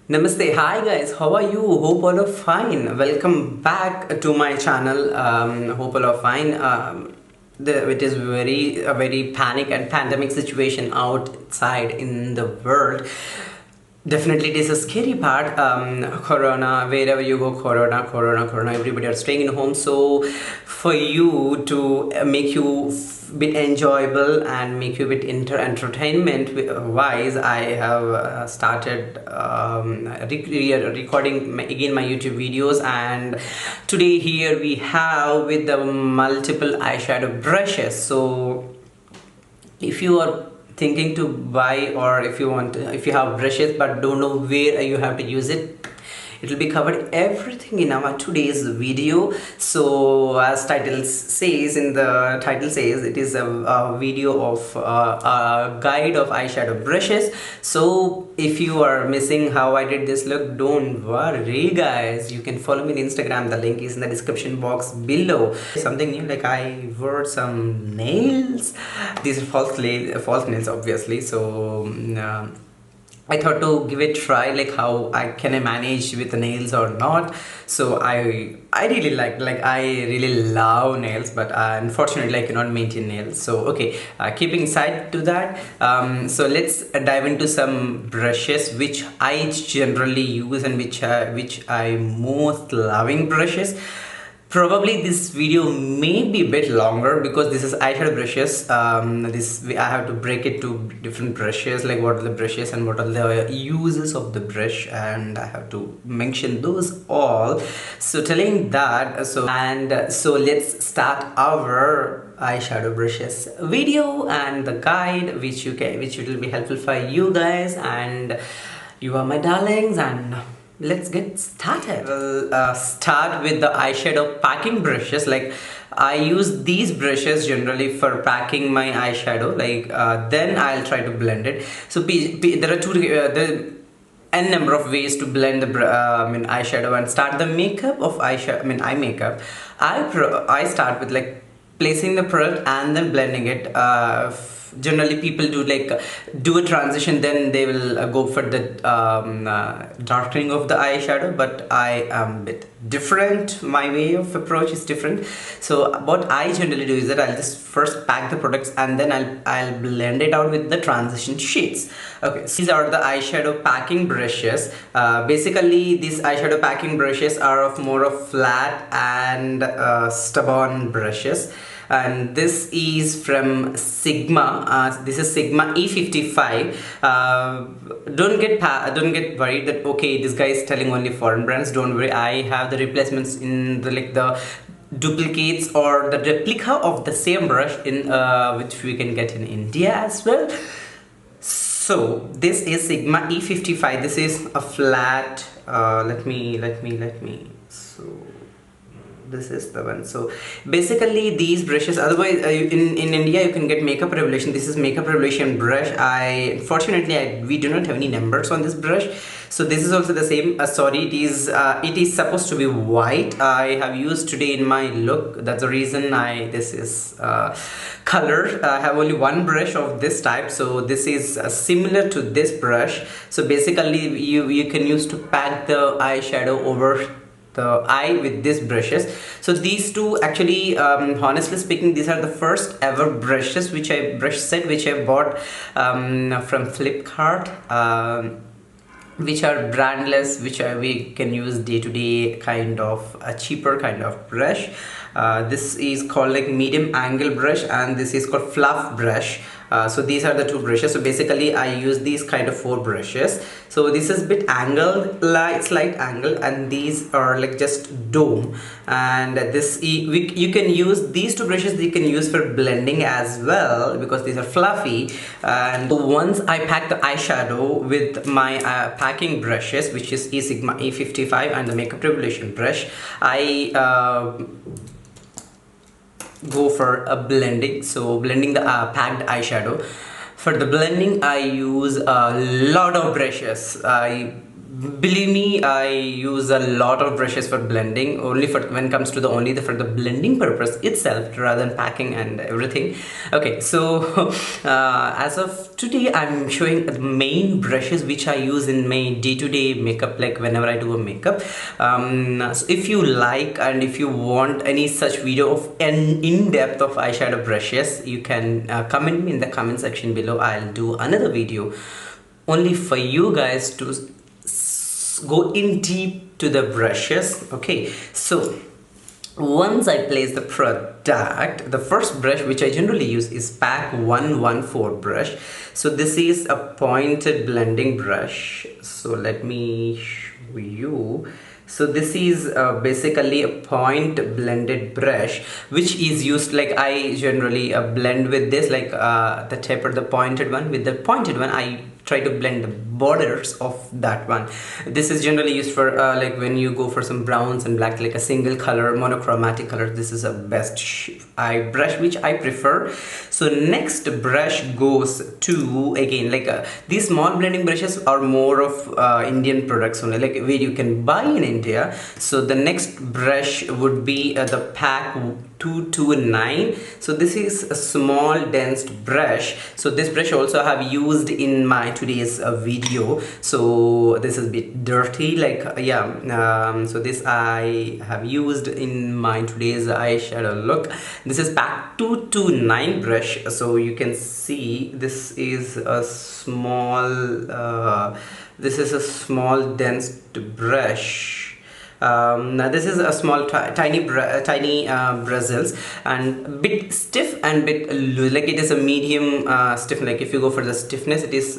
Namaste, hi guys, how are you? Hope all are fine. Welcome back to my channel. Hope all are fine. It is a very panic and pandemic situation outside in the world. Definitely, it is a scary part. Corona, wherever you go, corona. Everybody are staying in home. So, for you to make you bit enjoyable and make you a bit entertainment wise, I have started recording again my YouTube videos, and today here we have with the multiple eyeshadow brushes. So if you are thinking to buy, or if you have brushes but don't know where you have to use it will be covered everything in our today's video. So as the title says, it is a video of a guide of eyeshadow brushes. So if you are missing how I did this look, don't worry guys, you can follow me on Instagram. The link is in the description box below. Something new, like I wore some nails. These are false nails obviously. So I thought to give it a try, like how I manage with the nails or not. So I really I really love nails, but unfortunately I cannot maintain nails. So okay, keeping aside to that, so let's dive into some brushes which I generally use and which I most loving brushes. Probably this video may be a bit longer because this is eyeshadow brushes. I have to break it to different brushes, like what are the brushes and what are the uses of the brush, and I have to mention those all. So telling that, so let's start our eyeshadow brushes video and the guide, which will be helpful for you guys, and you are my darlings, and let's get started. We'll start with the eyeshadow packing brushes. Like I use these brushes generally for packing my eyeshadow. Then I'll try to blend it. So there are n number of ways to blend the eyeshadow and start the makeup of eyeshadow. Eye makeup. I start with like placing the product and then blending it. Generally people do a transition, then they will go for the darkening of the eyeshadow, but I am a bit different. My way of approach is different. So what I generally do is that I'll just first pack the products and then I'll blend it out with the transition shades. Okay, so these are the eyeshadow packing brushes. Basically these eyeshadow packing brushes are more of flat and stubborn brushes, and this is from Sigma. This is Sigma E55. Don't get worried that okay, this guy is telling only foreign brands. Don't worry, I have the replacements in the duplicates or the replica of the same brush in which we can get in India as well. So this is Sigma E55. This is a flat. Let me. So this is the one. So basically these brushes, otherwise in India you can get Makeup Revolution. This is Makeup Revolution brush. Unfortunately we do not have any numbers on this brush. So this is also the same. Sorry, it is supposed to be white. I have used today in my look. That's the reason this is color. I have only one brush of this type, so this is similar to this brush. So basically you can use to pack the eyeshadow over the eye with these brushes. So these two actually, honestly speaking, these are the first ever brush set which I bought from Flipkart, which are brandless, we can use day to day, kind of a cheaper kind of brush. This is called like medium angle brush, and this is called fluff brush. So these are the two brushes. So basically I use these kind of 4 brushes. So this is bit angled, slight angle, and these are like just dome. And you can use these 2 brushes, you can use for blending as well because these are fluffy. And once I pack the eyeshadow with my packing brushes, which is Sigma E55 and the Makeup Revolution brush, I go for a blending. So blending the packed eyeshadow. For the blending I use a lot of brushes. I believe me, I use a lot of brushes for blending, only for when it comes to the for the blending purpose itself rather than packing and everything. Okay, so as of today I'm showing the main brushes which I use in my day-to-day makeup, like whenever I do a makeup. So if you like and if you want any such video of an in-depth of eyeshadow brushes, you can comment me in the comment section below. I'll do another video only for you guys to go in deep to the brushes. Okay, so once I place the product, the first brush which I generally use is pack 114 brush. So this is a pointed blending brush, so let me show you. So this is basically a point blended brush which is used, like I generally blend with this, like the taper, the pointed one. With the pointed one I try to blend the borders of that one. This is generally used for like when you go for some browns and black, like a single color, monochromatic color. This is a best eye brush which I prefer. So next brush goes to, again, like these small blending brushes are more of Indian products only, like where you can buy in India. So the next brush would be the pack 229. So this is a small dense brush. So this brush also I have used in my today's video. So this is a bit dirty, like so this I have used in my today's eyeshadow look. This is pack 229 brush. So you can see this is a small dense brush. Now this is a small tiny bristles and bit stiff and bit loose, like it is a medium stiff. Like if you go for the stiffness, it is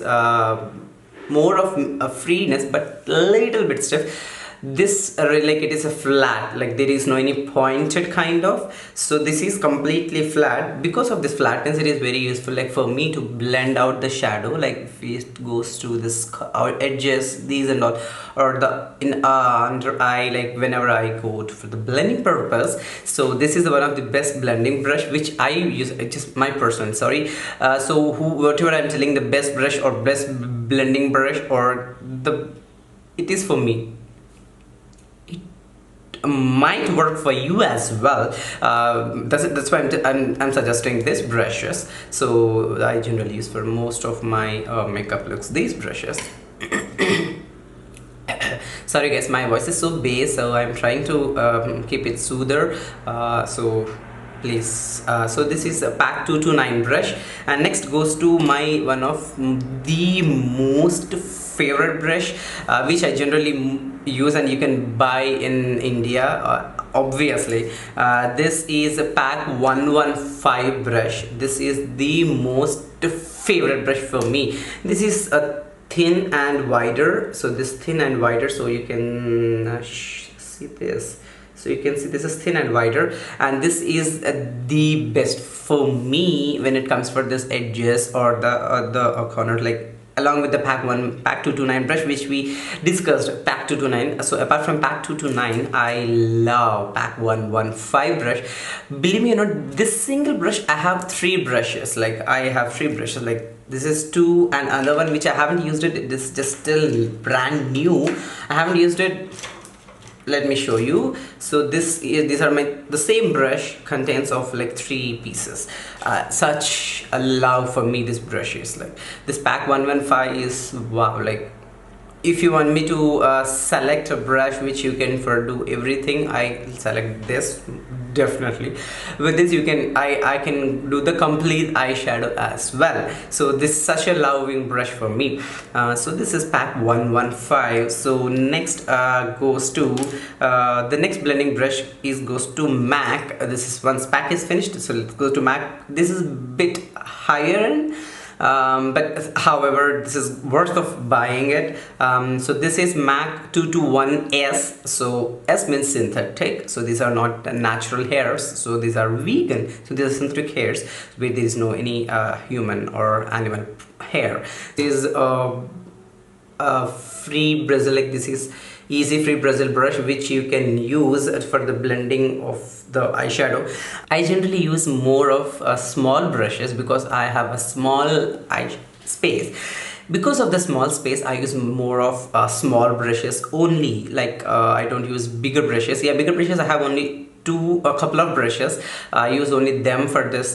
more of a freeness but little bit stiff. This like it is a flat, like there is no any pointed kind of. So this is completely flat. Because of this flatness, it is very useful, like for me to blend out the shadow, like if it goes to this edges, these and all, or the in under eye, like whenever I go for the blending purpose. So this is one of the best blending brush which I use, just my personal, sorry. So whatever I'm telling, the best brush or best blending brush, or it is for me, might work for you as well. That's why I'm suggesting these brushes. So I generally use for most of my makeup looks these brushes. Sorry guys, my voice is so bass, so I'm trying to keep it soother, so please. So this is a pack 229 brush, and next goes to my one of the most favorite brush which I generally use and you can buy in India, obviously. This is a pack 115 brush. This is the most favorite brush for me. This is a thin and wider, so this thin and wider, so you can see this. So you can see this is thin and wider, and this is the best for me when it comes for this edges or the corner, like along with the pack 229 brush which we discussed, pack 229. So apart from pack 229, I love pack 115 brush. Believe me or not, this single brush, I have three brushes, like I have three brushes, like this is two and another one which I haven't used it. It is just still brand new, I haven't used it. Let me show you. So these are the same brush contains of like three pieces. Such a love for me this brush is, like this pack 115 is wow. Like if you want me to select a brush which you can for do everything, I select this definitely. With this you can I can do the complete eyeshadow as well. So this is such a loving brush for me. So this is pack 115. So next goes to the next blending brush goes to MAC. This is once pack is finished, so let's go to MAC. This is a bit higher end, but however this is worth of buying it. So this is MAC 221S. So S means synthetic, so these are not natural hairs, so these are vegan, so these are synthetic hairs where there is no any human or animal hair. This is a free bristle, like this is easy free bristle brush which you can use for the blending of the eyeshadow. I generally use more of small brushes because I have a small eye space. Because of the small space, I use more of small brushes only. Like I don't use bigger brushes. Yeah, bigger brushes I have only a couple of brushes. I use only them for this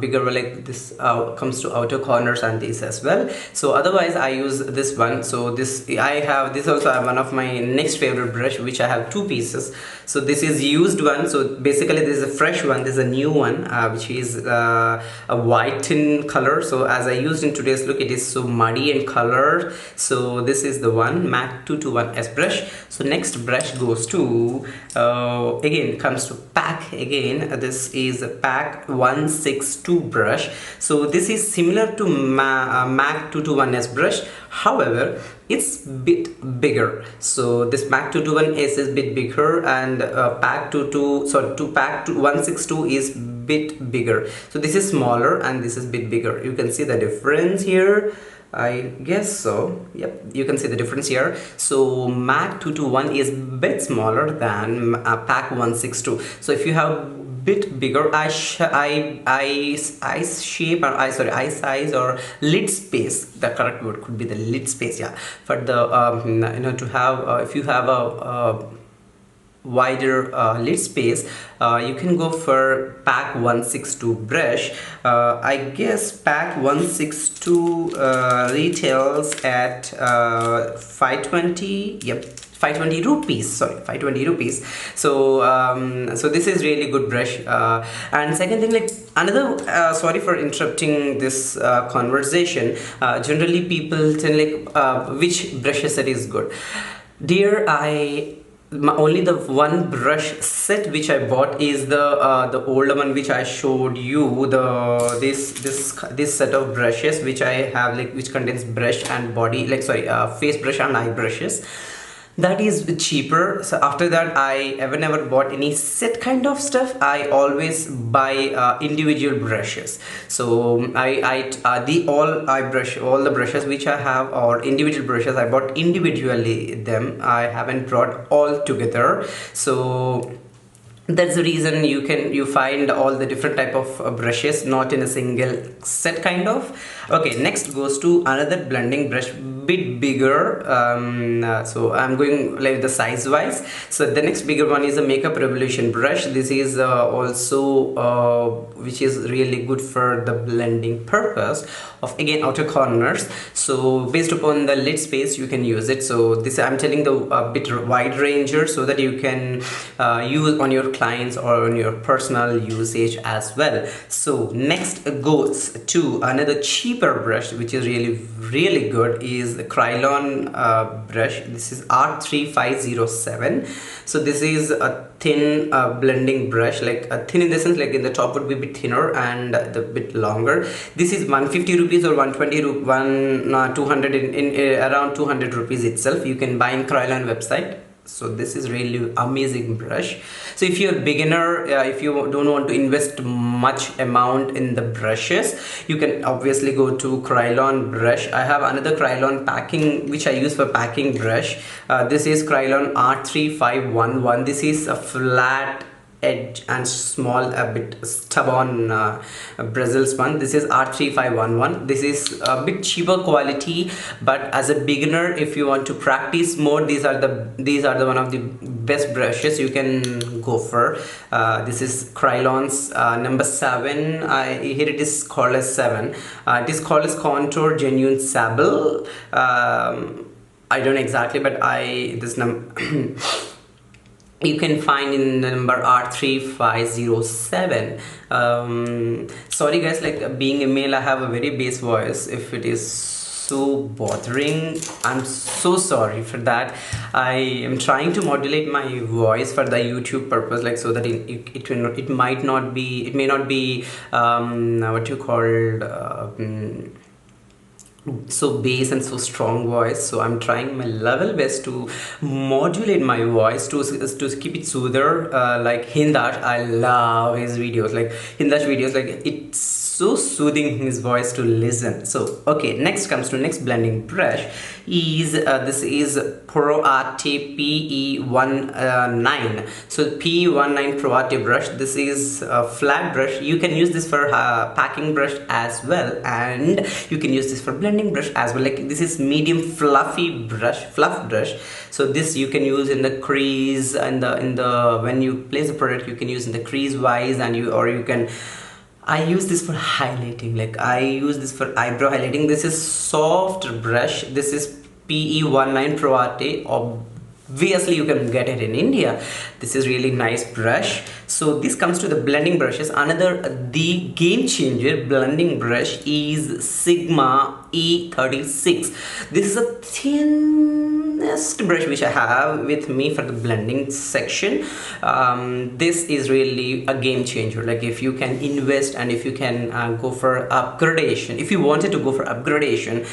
bigger, like this comes to outer corners and this as well. So otherwise I use this one. So this I have this also. I have one of my next favorite brush, which I have two pieces. So this is used one. So basically this is a fresh one, this is a new one, which is a white in color. So as I used in today's look, it is so muddy in color. So this is the one, MAC 221S brush. So next brush goes to again comes to pack. Again, this is a pack 162 brush. So this is similar to MAC 221S brush, however it's bit bigger. So this MAC 221S is bit bigger, and pack 162 is bit bigger. So this is smaller and this is bit bigger. You can see the difference here, I guess so. Yep, you can see the difference here. So MAC 221 is bit smaller than pack 162. So if you have bit bigger eye shape, or eye size, or lid space, the correct word could be the lid space, yeah, for the to have if you have a wider lid space, you can go for pack 162 brush. I guess pack 162 retails at 520. Yep, 520 rupees, sorry, 520 rupees. So so this is really good brush. And second thing, like another sorry for interrupting this conversation, generally people tell like which brushes set is good. Dear, only the one brush set which I bought is the older one which I showed you, the this set of brushes which I have, like which contains brush and body, like sorry, face brush and eye brushes. That is cheaper. So after that, I ever never bought any set kind of stuff. I always buy individual brushes. So all the brushes which I have, or individual brushes, I bought individually them. I haven't brought all together. So that's the reason you find all the different type of brushes, not in a single set kind of. Okay, next goes to another blending brush, bit bigger. So I'm going like the size wise. So the next bigger one is a Makeup Revolution brush. This is also which is really good for the blending purpose of, again, outer corners. So based upon the lid space, you can use it. So this I'm telling the bit wide ranger, so that you can use on your clients or on your personal usage as well. So next goes to another cheaper brush, which is really good, is the Krylon brush. This is R3507. So this is a thin blending brush, like thin in the sense like in the top would be a bit thinner and the bit longer. This is 150 rupees or 200 in around 200 rupees itself. You can buy in Krylon website. So this is really amazing brush. So if you're a beginner, if you don't want to invest much amount in the brushes, you can obviously go to Krylon brush. I have another Krylon packing which I use for packing brush. This is Krylon R3511. This is a flat edge and small, a bit stubborn bristles one. This is R3511. This is a bit cheaper quality, but as a beginner, if you want to practice more, these are the one of the best brushes you can go for. This is Krylon's number 7. Here it is called as 7. It is called as Contour Genuine Sable. I don't know exactly, but this number you can find in the number R3507. Sorry guys, like being a male, I have a very bass voice. If it is so bothering, I'm so sorry for that. I am trying to modulate my voice for the YouTube purpose, like so that it may not be what you called so bass and so strong voice. So I'm trying my level best to modulate my voice to keep it soother. Like Hindash, I love his videos, like Hindash videos, like it's so soothing his voice to listen. So okay, next comes to next blending brush is this is Pro Arte PE19. So PE19 Pro Arte brush. This is a flat brush. You can use this for packing brush as well, and you can use this for blending brush as well. Like this is medium fluffy brush, fluff brush. So this you can use in the crease and the when you place the product, you can use in the crease wise, and you can. I use this for highlighting, like I use this for eyebrow highlighting. This is soft brush. This is PE19 Pro Arte. Obviously you can get it in India. This is really nice brush. So this comes to the blending brushes. The game changer blending brush is Sigma E36. This is a thinnest brush which I have with me for the blending section. This is really a game changer. Like if you can invest and if you can go for upgradation, if you wanted to go for upgradation,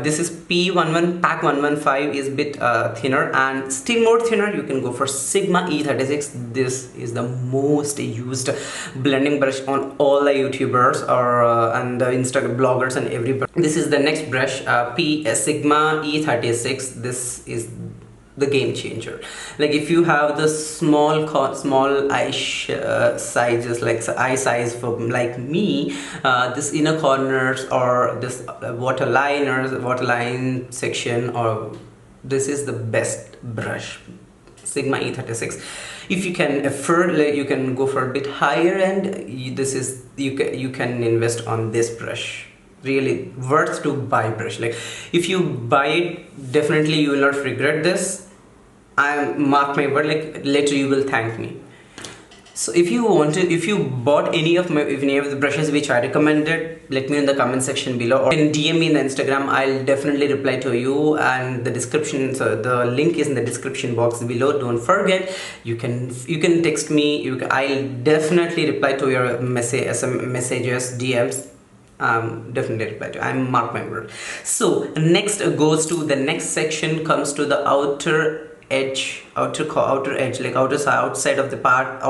this is P11 pack 115 is a bit thinner, and still more thinner you can go for Sigma E36. This is the most used blending brush on all the YouTubers or and the Instagram bloggers and everybody. This is the next brush, Sigma E36. This is the game changer. Like if you have the small eye sizes, like eye size for like me, this inner corners or this waterline section, or this is the best brush, Sigma E36. If you can afford, like you can go for a bit higher end, you can invest on this brush. Really worth to buy brush. Like if you buy it, definitely you will not regret this. I mark my word, like later you will thank me. So if you bought any of the brushes which I recommended, let me know in the comment section below, or in DM me in the Instagram. I'll definitely reply to you, and the description, so the link is in the description box below. Don't forget, you can text me. I'll definitely reply to your messages, DMs. Definitely reply to. I'm mark my word. So next goes to the next section, comes to the outer edge, like outside of the part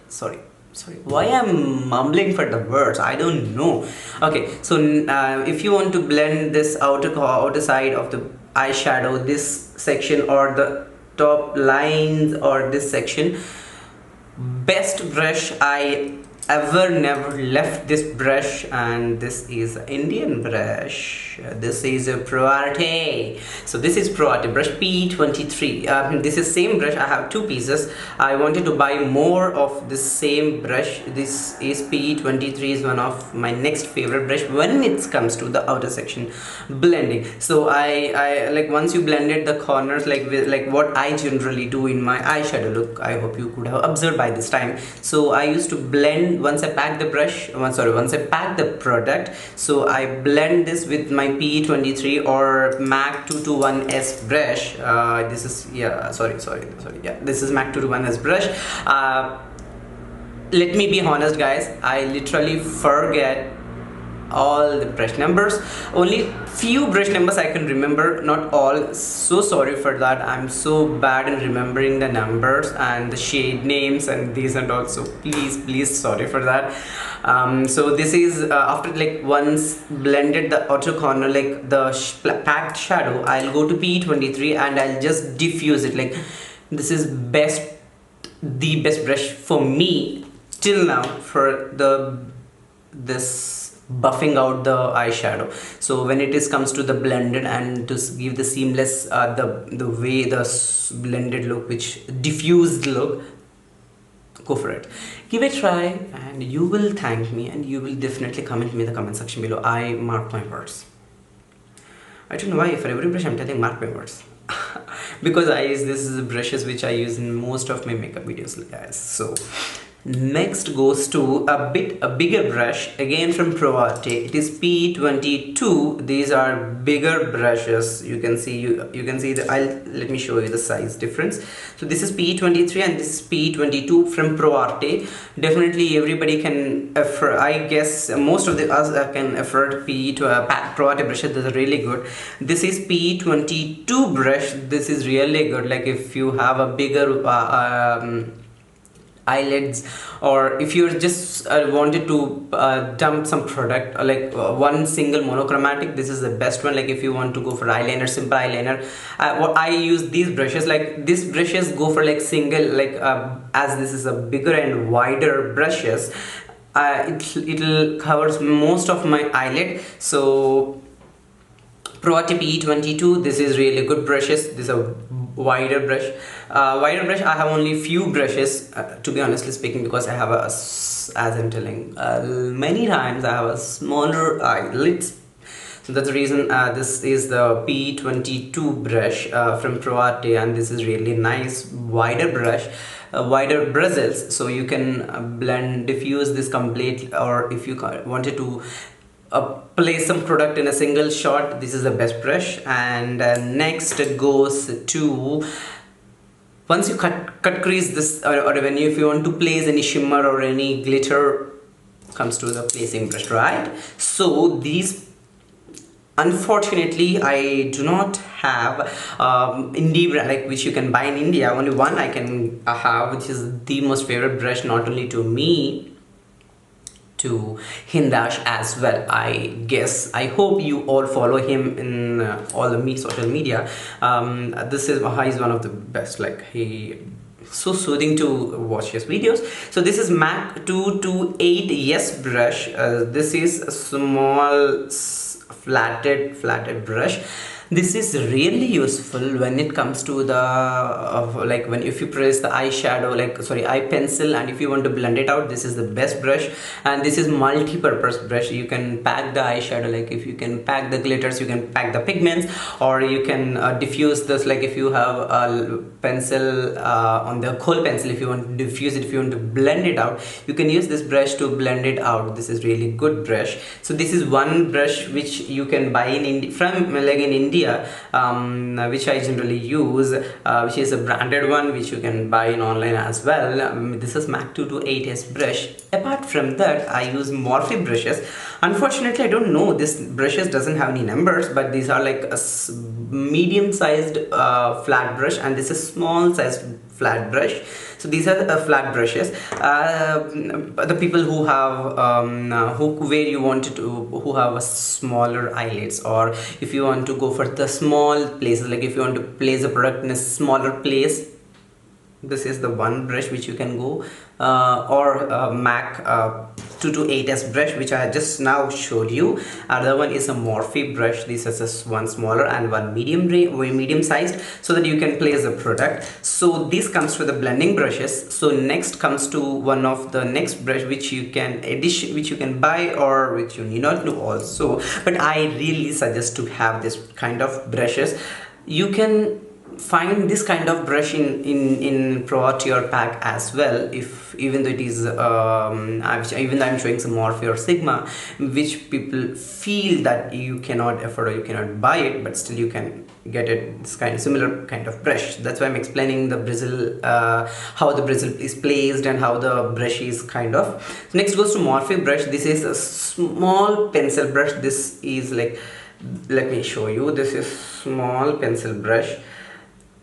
sorry, why I'm mumbling for the words, I don't know. Okay, so if you want to blend this outer side of the eyeshadow, this section or the top lines or this section, best brush I ever never left this brush, and this is Indian brush. This is a Pro Arte. So this is Pro Arte brush P23. This is same brush. I have two pieces. I wanted to buy more of this same brush. This is P23, is one of my next favorite brush when it comes to the outer section blending. So I like once you blended the corners, like what I generally do in my eyeshadow look, I hope you could have observed by this time. So I used to blend once I pack the product. So I blend this with my P23 or MAC 221S brush. This is this is MAC 221S brush. Let me be honest guys, I literally forget all the brush numbers. Only few brush numbers I can remember, not all. So sorry for that. I'm so bad in remembering the numbers and the shade names and these and all, so please sorry for that. So this is after like once blended the outer corner, like the packed shadow, I'll go to P23 and I'll just diffuse it. Like this is the best brush for me till now for this buffing out the eyeshadow. So when it comes to the blended and to give the seamless the way the blended look, which diffused look, go for it, give it a try, and you will thank me, and you will definitely comment me in the comment section below. I mark my words. I don't know why for every brush I'm telling mark my words. Because this is the brushes which I use in most of my makeup videos, guys. So next goes to a bigger brush, again from Pro Arte. It is P22. These are bigger brushes. You can see let me show you the size difference. So this is P23 and this is P22 from Pro Arte. Definitely everybody can afford, I guess most of us can afford Pro Arte brushes. These are really good. This is P22 brush. This is really good. Like if you have a bigger eyelids, or if you're just wanted to dump some product, like one single monochromatic, this is the best one. Like if you want to go for eyeliner, simple eyeliner, what I use these brushes, like these brushes go for like single, like as this is a bigger and wider brushes, it'll covers most of my eyelid. So Pro Tip E22, this is really good brushes. This is a wider brush. I have only few brushes, to be honestly speaking, because I have a, as I'm telling many times, I have a smaller eyelids. So that's the reason this is the P22 brush from Pro Arte, and this is really nice wider brush, wider bristles, so you can blend, diffuse this complete, or if you wanted to place some product in a single shot, this is the best brush. And next goes to, once you cut crease this, or when if you want to place any shimmer or any glitter, comes to the placing brush, right? So these, unfortunately, I do not have indie brand, like which you can buy in India. Only one I can have, which is the most favorite brush, not only to me, to Hindash as well. I guess, I hope you all follow him in all the social media. This is he's one of the best, like he so soothing to watch his videos. So this is MAC 228 Yes brush. This is a small flatted brush. This is really useful when it comes to the like when if you press the eyeshadow, like sorry, eye pencil, and if you want to blend it out, this is the best brush. And this is multi-purpose brush. You can pack the eyeshadow, like if you can pack the glitters, you can pack the pigments, or you can diffuse this, like if you have a pencil on the coal pencil, if you want to diffuse it, if you want to blend it out, you can use this brush to blend it out. This is really good brush. So this is one brush which you can buy in from like in India, which I generally use, which is a branded one, which you can buy in online as well. This is MAC 228S brush. Apart from that, I use Morphe brushes. Unfortunately, I don't know, this brushes doesn't have any numbers, but these are like a medium sized flat brush, and this is small sized flat brush. So these are the flat brushes. The people who have where you wanted to, who have a smaller eyelids, or if you want to go for the small places, like if you want to place a product in a smaller place, this is the one brush which you can go, or MAC 228S brush, which I just now showed you. Another one is a Morphe brush. This is one smaller and one medium sized, so that you can place a product. So this comes to the blending brushes. So next comes to one of the next brush which you can which you can buy, or which you need not do also, but I really suggest to have this kind of brushes. You can find this kind of brush in Pro Arte or pack as well, if even though it is even though I'm showing some Morphe or Sigma, which people feel that you cannot afford or you cannot buy it, but still you can get it, this kind of similar kind of brush. That's why I'm explaining the bristle, how the bristle is placed and how the brush is kind of. So next goes to Morphe brush. This is a small pencil brush. This is like, let me show you, this is small pencil brush.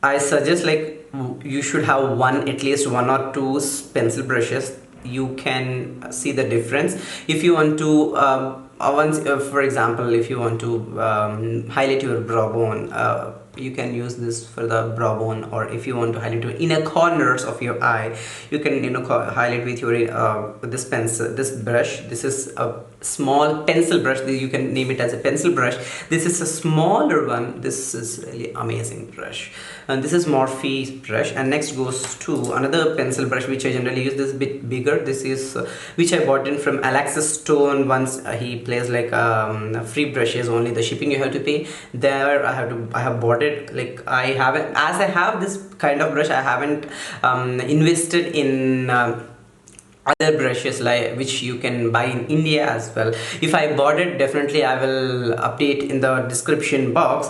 I suggest like you should have one, at least one or two pencil brushes. You can see the difference. If you want to for example, if you want to highlight your brow bone, you can use this for the brow bone, or if you want to highlight your inner corners of your eye, you can highlight with your this pencil, this brush. This is a small pencil brush. You can name it as a pencil brush. This is a smaller one. This is really amazing brush, and this is Morphe's brush. And next goes to another pencil brush which I generally use. This is a bit bigger. This is which I bought in from Alexis Stone. Once he plays like free brushes, only the shipping you have to pay. There I have bought it. Like I haven't, as I have this kind of brush, I haven't invested in other brushes like which you can buy in India as well. If I bought it, definitely I will update in the description box.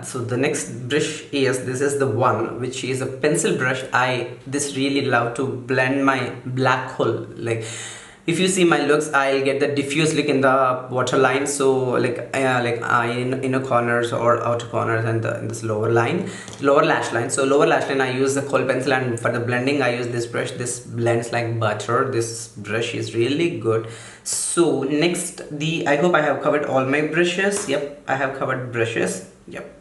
So the next brush is, this is the one which is a pencil brush. I this really love to blend my black hole, like if you see my looks, I'll get the diffuse look in the waterline, so in inner corners or outer corners, and in this lower lash line. So lower lash line, I use the kohl pencil, and for the blending I use this brush. This blends like butter. This brush is really good. So next, I hope I have covered all my brushes. Yep, I have covered brushes. Yep.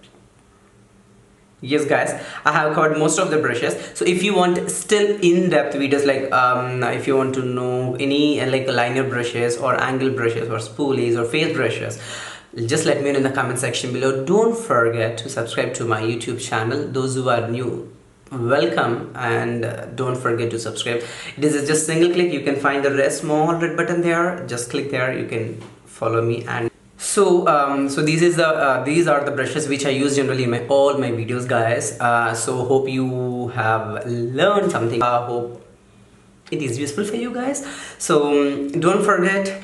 Yes guys, I have covered most of the brushes. So if you want still in-depth videos, like if you want to know any like liner brushes or angle brushes or spoolies or face brushes, just let me know in the comment section below. Don't forget to subscribe to my YouTube channel. Those who are new, welcome, and don't forget to subscribe. This is just single click. You can find the red small red button there. Just click there, you can follow me. And so these are the brushes which I use generally in all my videos, guys. So hope you have learned something. Hope it is useful for you guys. So don't forget,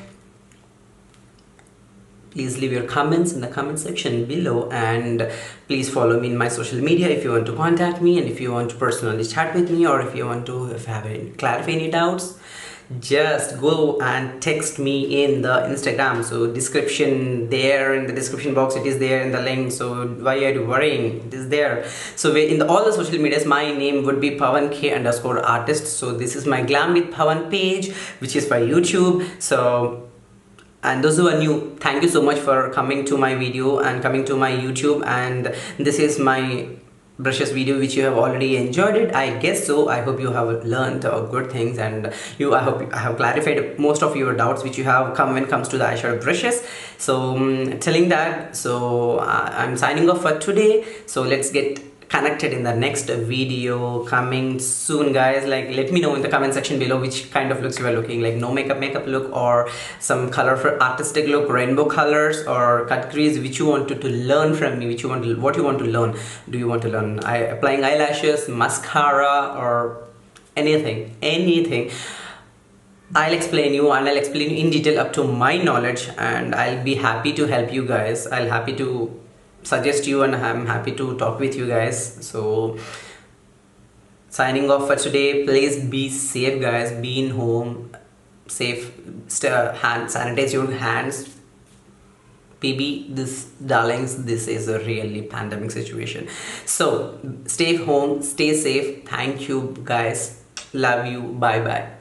please leave your comments in the comment section below, and please follow me in my social media if you want to contact me, and if you want to personally chat with me, or if you want to clarify any doubts, just go and text me in the Instagram. So description there, in the description box it is there in the link. So why are you worrying, it is there. So in all the social medias, my name would be pawan_k_artist. So this is my Glam with Pawan page, which is for YouTube. So, and those who are new, thank you so much for coming to my video and coming to my YouTube. And this is my brushes video, which you have already enjoyed it, I guess. So I hope you have learned good things, and I hope I have clarified most of your doubts which you have come when it comes to the eyeshadow brushes. So telling that, so I'm signing off for today. So let's get connected in the next video coming soon, guys. Like, let me know in the comment section below which kind of looks you are looking, like no makeup look, or some colorful artistic look, rainbow colors, or cut crease, which you want to learn from me, what you want to learn. Do you want to learn applying eyelashes, mascara, or anything? I'll explain you, and I'll explain you in detail up to my knowledge, and I'll be happy to help you guys. I'll happy to suggest you, and I'm happy to talk with you guys. So signing off for today. Please be safe, guys. Be in home, safe, sanitize your hands. PB, this darlings, this is a really pandemic situation. So stay home, stay safe. Thank you guys, love you, bye bye.